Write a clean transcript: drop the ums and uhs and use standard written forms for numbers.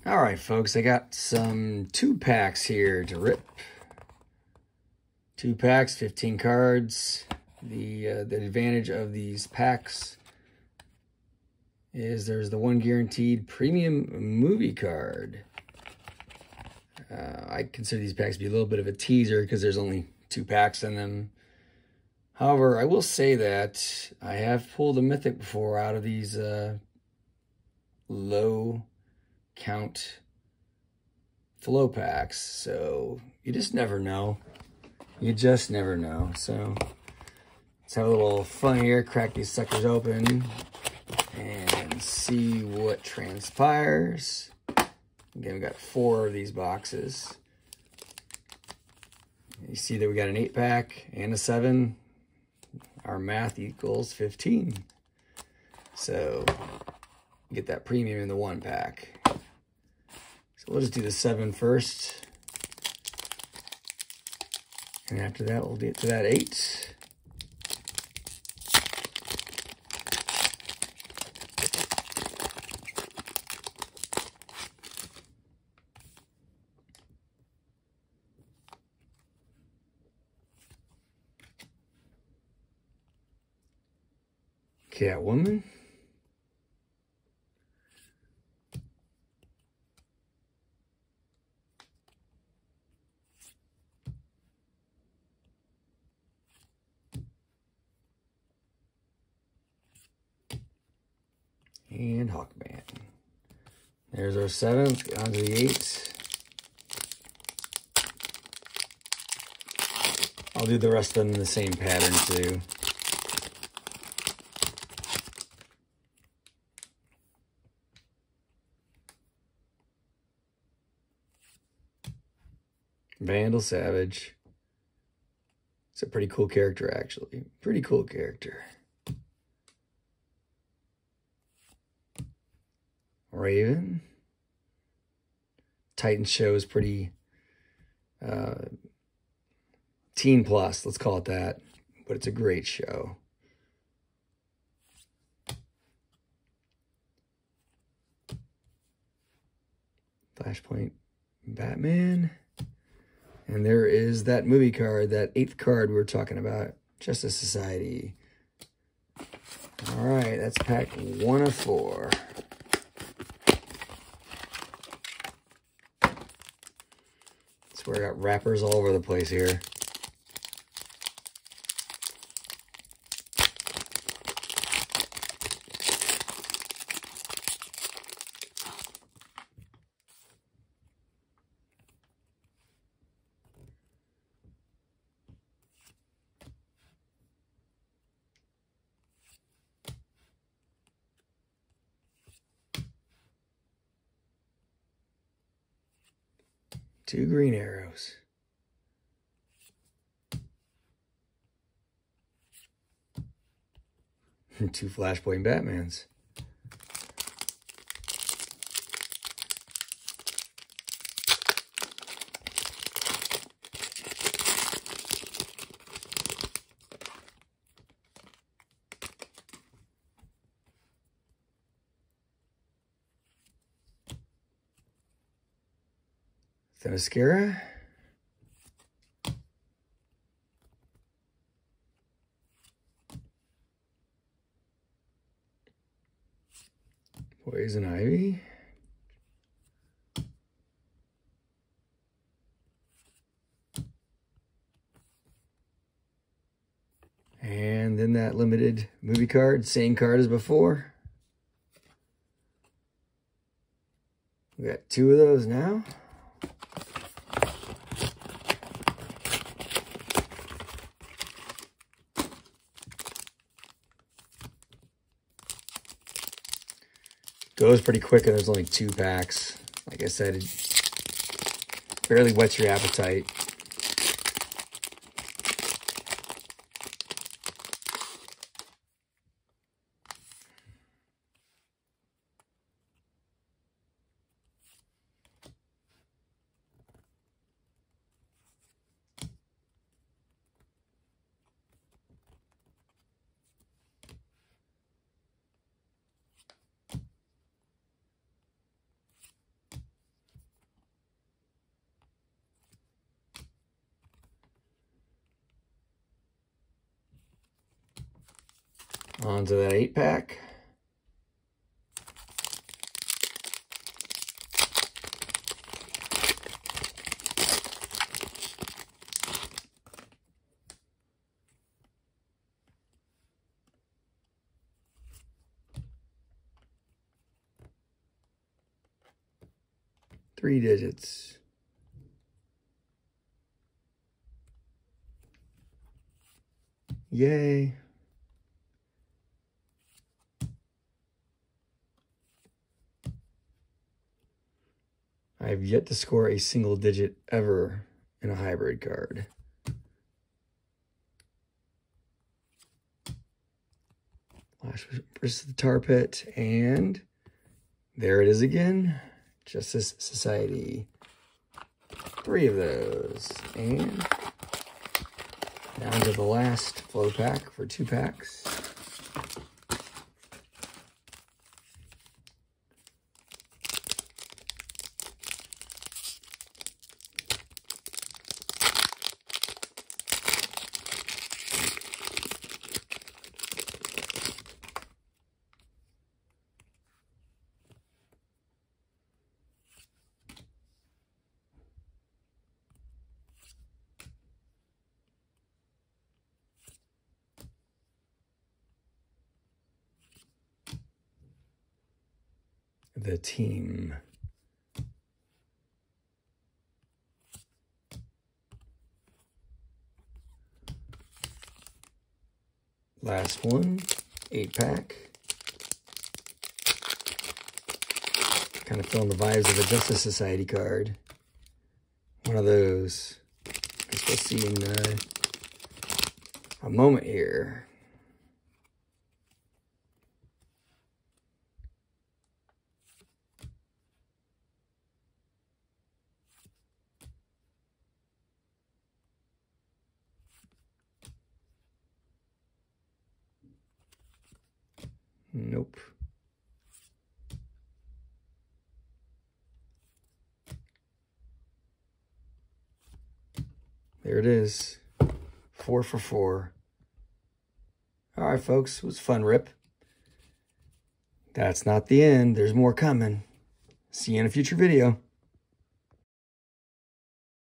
All right, folks, I got some 2-packs here to rip. 2 packs, 15 cards. The advantage of these packs is there's the 1 guaranteed premium movie card. I consider these packs to be a little bit of a teaser because there's only 2 packs in them. However, I will say that I have pulled a mythic before out of these low count flow packs, so you just never know. You just never know. So let's have a little fun here, crack these suckers open and see what transpires. Again, we got 4 of these boxes. You see that we got an 8-pack and a 7. Our math equals 15. So get that premium in the 1-pack. So we'll just do the 7 first. And after that, we'll get to that 8. Catwoman. And Hawkman. There's our 7th, on to the 8. I'll do the rest of them in the same pattern too. Vandal Savage. It's a pretty cool character, actually. Pretty cool character. Raven. Titan show is pretty teen plus, let's call it that. But it's a great show. Flashpoint Batman. And there is that movie card, that 8th card we were talking about, Justice Society. All right, that's pack 1 of 4. I swear I got wrappers all over the place here. Two Green Arrows. Two Flashpoint Batmans. Themyscira. Poison Ivy. And then that limited movie card, same card as before. We got 2 of those now. Goes pretty quick and there's only 2 packs. Like I said, it barely whets your appetite. Onto that 8-pack. Three digits. Yay. I have yet to score a single digit ever in a hybrid card. Flash versus the Tar Pit, and there it is again. Justice Society. 3 of those. And down to the last flow pack for 2 packs. The team. Last one, 8-pack. Kind of feeling the vibes of a Justice Society card. One of those. I guess we'll see in a moment here. Nope. There it is. 4 for 4. All right, folks. It was a fun rip. That's not the end. There's more coming. See you in a future video.